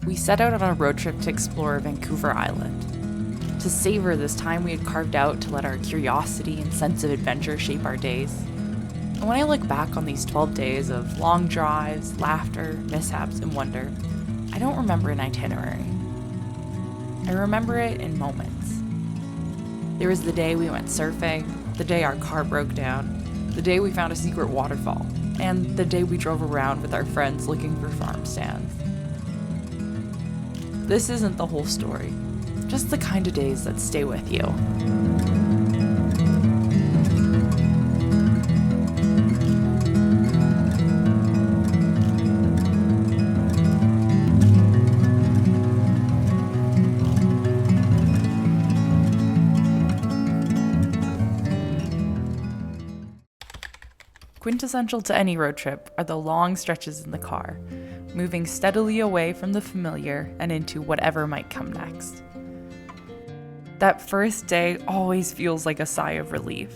We set out on a road trip to explore Vancouver Island, to savor this time we had carved out to let our curiosity and sense of adventure shape our days. And when I look back on these 12 days of long drives, laughter, mishaps, and wonder, I don't remember an itinerary. I remember it in moments. There was the day we went surfing, the day our car broke down, the day we found a secret waterfall, and the day we drove around with our friends looking for farm stands. This isn't the whole story, just the kind of days that stay with you. Quintessential to any road trip are the long stretches in the car, moving steadily away from the familiar and into whatever might come next. That first day always feels like a sigh of relief.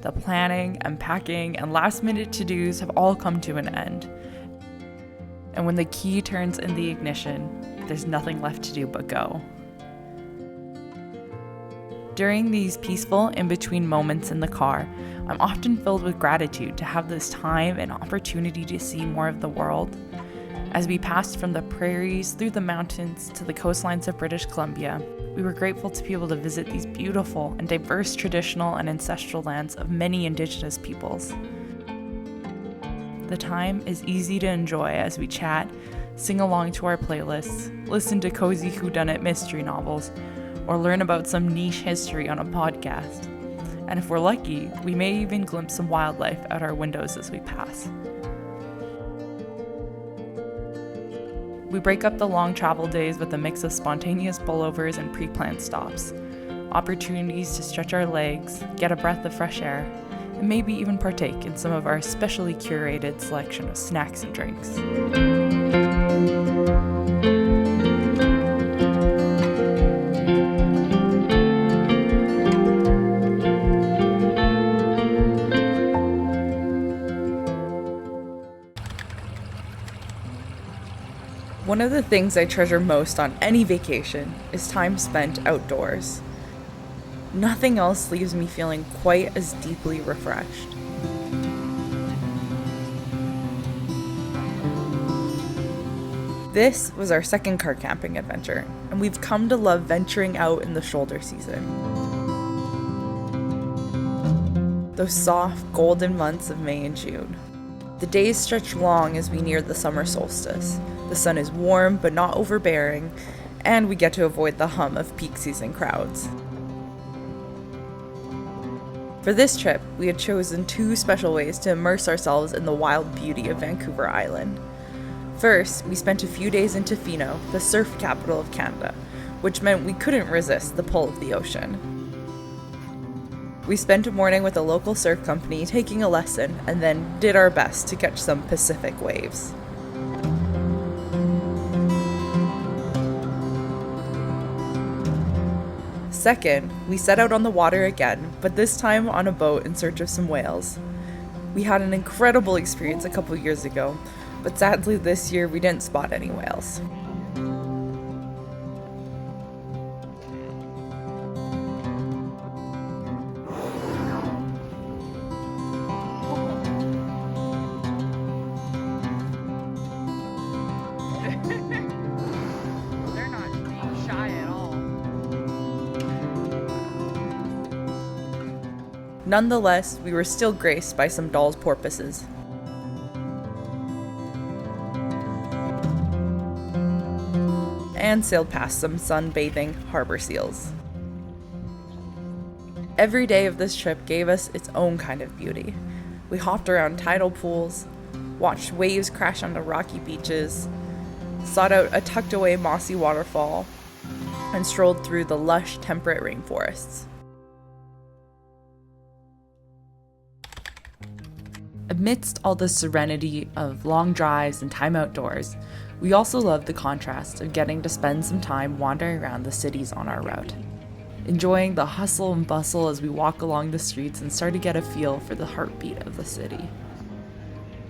The planning and packing and last-minute to-dos have all come to an end. And when the key turns in the ignition, there's nothing left to do but go. During these peaceful in-between moments in the car, I'm often filled with gratitude to have this time and opportunity to see more of the world. As we passed from the prairies through the mountains to the coastlines of British Columbia, we were grateful to be able to visit these beautiful and diverse traditional and ancestral lands of many Indigenous peoples. The time is easy to enjoy as we chat, sing along to our playlists, listen to cozy whodunit mystery novels, or learn about some niche history on a podcast. And if we're lucky, we may even glimpse some wildlife out our windows as we pass. We break up the long travel days with a mix of spontaneous pullovers and pre-planned stops, opportunities to stretch our legs, get a breath of fresh air, and maybe even partake in some of our specially curated selection of snacks and drinks. One of the things I treasure most on any vacation is time spent outdoors. Nothing else leaves me feeling quite as deeply refreshed. This was our second car camping adventure, and we've come to love venturing out in the shoulder season. Those soft, golden months of May and June. The days stretch long as we near the summer solstice. The sun is warm but not overbearing, and we get to avoid the hum of peak season crowds. For this trip, we had chosen two special ways to immerse ourselves in the wild beauty of Vancouver Island. First, we spent a few days in Tofino, the surf capital of Canada, which meant we couldn't resist the pull of the ocean. We spent a morning with a local surf company taking a lesson and then did our best to catch some Pacific waves. Second, we set out on the water again, but this time on a boat in search of some whales. We had an incredible experience a couple years ago, but sadly this year we didn't spot any whales. They're not being shy at all. Nonetheless, we were still graced by some Dall's porpoises. And sailed past some sunbathing harbor seals. Every day of this trip gave us its own kind of beauty. We hopped around tidal pools, watched waves crash onto rocky beaches, sought out a tucked-away mossy waterfall, and strolled through the lush, temperate rainforests. Amidst all the serenity of long drives and time outdoors, we also loved the contrast of getting to spend some time wandering around the cities on our route, enjoying the hustle and bustle as we walk along the streets and start to get a feel for the heartbeat of the city.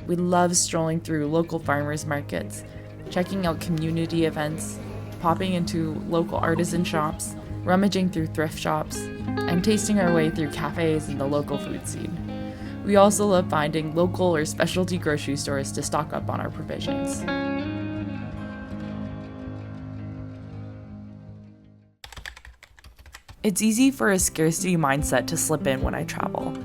We loved strolling through local farmers markets, checking out community events, popping into local artisan shops, rummaging through thrift shops, and tasting our way through cafes and the local food scene. We also love finding local or specialty grocery stores to stock up on our provisions. It's easy for a scarcity mindset to slip in when I travel.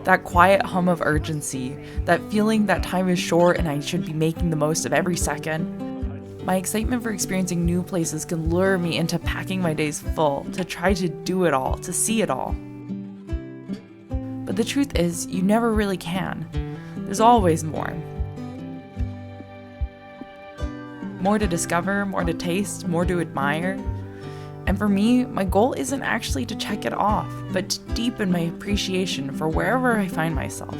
That quiet hum of urgency, that feeling that time is short and I should be making the most of every second. My excitement for experiencing new places can lure me into packing my days full to try to do it all, to see it all. But the truth is, you never really can. There's always more. More to discover, more to taste, more to admire. And for me, my goal isn't actually to check it off, but to deepen my appreciation for wherever I find myself.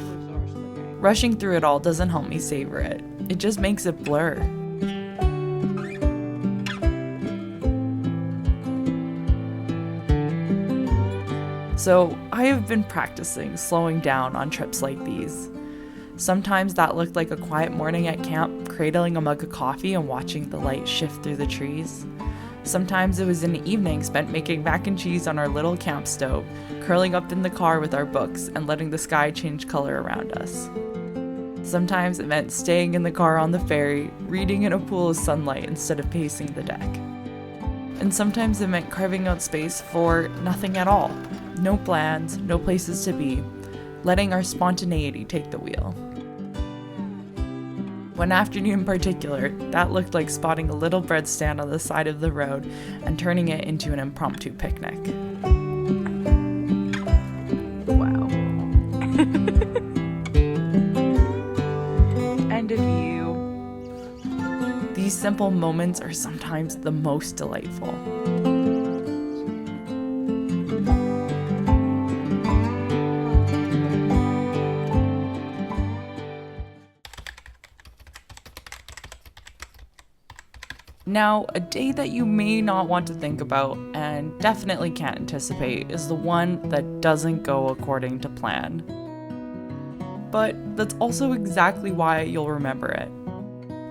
Rushing through it all doesn't help me savor it. It just makes it blur. So I have been practicing slowing down on trips like these. Sometimes that looked like a quiet morning at camp, cradling a mug of coffee and watching the light shift through the trees. Sometimes it was an evening spent making mac and cheese on our little camp stove, curling up in the car with our books and letting the sky change color around us. Sometimes it meant staying in the car on the ferry, reading in a pool of sunlight instead of pacing the deck. And sometimes it meant carving out space for nothing at all. No plans, no places to be, letting our spontaneity take the wheel. One afternoon in particular, that looked like spotting a little bread stand on the side of the road and turning it into an impromptu picnic. Wow. And a view. These simple moments are sometimes the most delightful. Now, a day that you may not want to think about and definitely can't anticipate is the one that doesn't go according to plan. But that's also exactly why you'll remember it.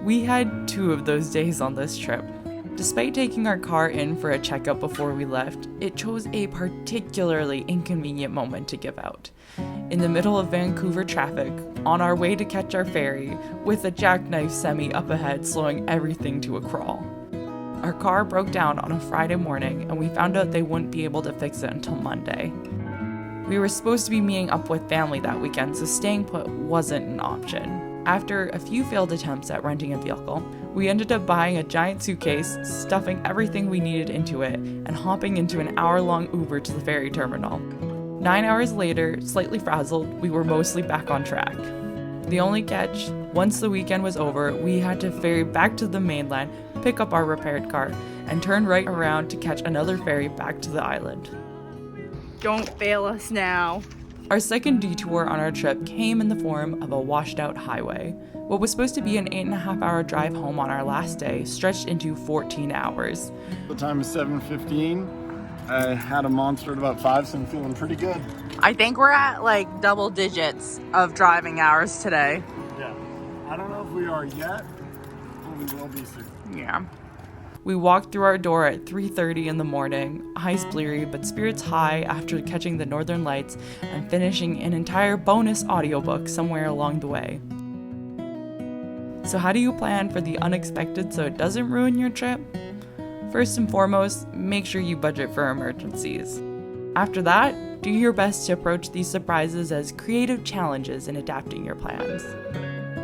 We had 2 of those days on this trip. Despite taking our car in for a checkup before we left, it chose a particularly inconvenient moment to give out. In the middle of Vancouver traffic, on our way to catch our ferry, with a jackknife semi up ahead slowing everything to a crawl. Our car broke down on a Friday morning and we found out they wouldn't be able to fix it until Monday. We were supposed to be meeting up with family that weekend, so staying put wasn't an option. After a few failed attempts at renting a vehicle, we ended up buying a giant suitcase, stuffing everything we needed into it, and hopping into an hour-long Uber to the ferry terminal. 9 hours later, slightly frazzled, we were mostly back on track. The only catch, once the weekend was over, we had to ferry back to the mainland, pick up our repaired car, and turn right around to catch another ferry back to the island. Don't fail us now. Our second detour on our trip came in the form of a washed-out highway. What was supposed to be an 8.5-hour drive home on our last day stretched into 14 hours. The time is 7:15. I had a monster at about 5, so I'm feeling pretty good. I think we're at like double digits of driving hours today. Yeah. I don't know if we are yet, but we will be soon. Yeah. We walked through our door at 3:30 in the morning, eyes bleary but spirits high after catching the northern lights and finishing an entire bonus audiobook somewhere along the way. So how do you plan for the unexpected so it doesn't ruin your trip? First and foremost, make sure you budget for emergencies. After that, do your best to approach these surprises as creative challenges in adapting your plans.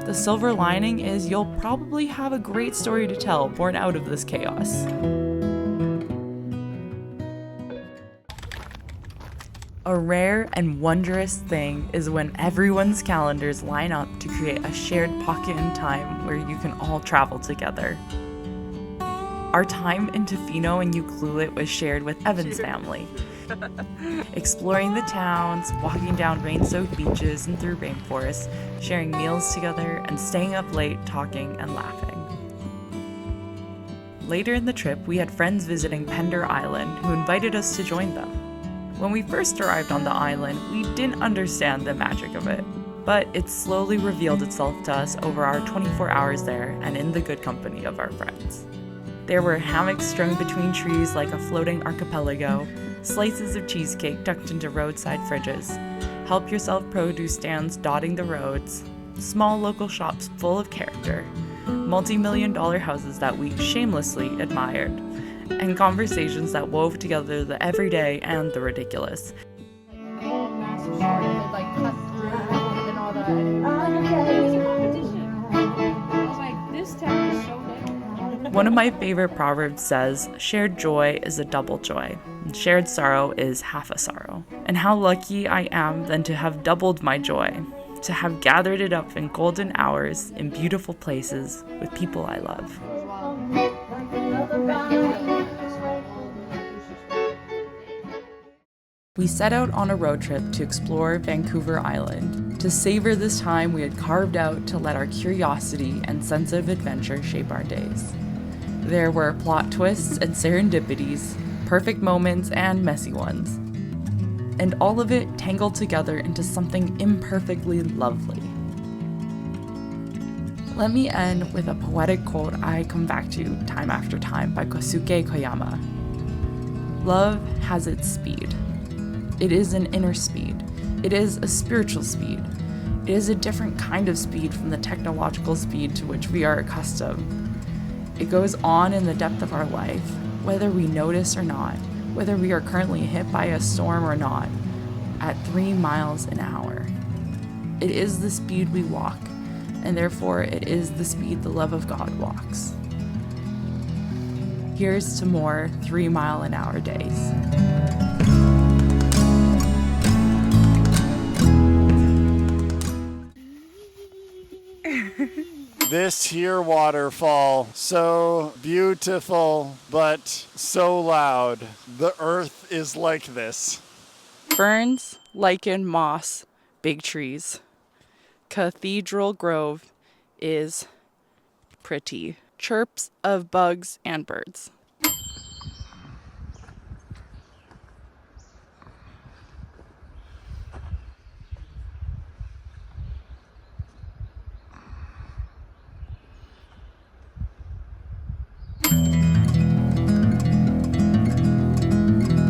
The silver lining is you'll probably have a great story to tell born out of this chaos. A rare and wondrous thing is when everyone's calendars line up to create a shared pocket in time where you can all travel together. Our time in Tofino and Ucluelet was shared with Evan's family. Exploring the towns, walking down rain-soaked beaches and through rainforests, sharing meals together, and staying up late talking and laughing. Later in the trip, we had friends visiting Pender Island who invited us to join them. When we first arrived on the island, we didn't understand the magic of it, but it slowly revealed itself to us over our 24 hours there and in the good company of our friends. There were hammocks strung between trees like a floating archipelago, slices of cheesecake tucked into roadside fridges, help-yourself produce stands dotting the roads, small local shops full of character, multi-million-dollar houses that we shamelessly admired, and conversations that wove together the everyday and the ridiculous. One of my favorite proverbs says, shared joy is a double joy, and shared sorrow is half a sorrow. And how lucky I am then to have doubled my joy, to have gathered it up in golden hours in beautiful places with people I love. We set out on a road trip to explore Vancouver Island, to savor this time we had carved out to let our curiosity and sense of adventure shape our days. There were plot twists and serendipities, perfect moments and messy ones, and all of it tangled together into something imperfectly lovely. Let me end with a poetic quote I come back to time after time by Kosuke Koyama. Love has its speed. It is an inner speed. It is a spiritual speed. It is a different kind of speed from the technological speed to which we are accustomed. It goes on in the depth of our life, whether we notice or not, whether we are currently hit by a storm or not, at 3 miles an hour. It is the speed we walk, and therefore it is the speed the love of God walks. Here's to more 3 mile an hour days. This here waterfall, so beautiful, but so loud. The earth is like this. Ferns, lichen, moss, big trees. Cathedral Grove is pretty. Chirps of bugs and birds.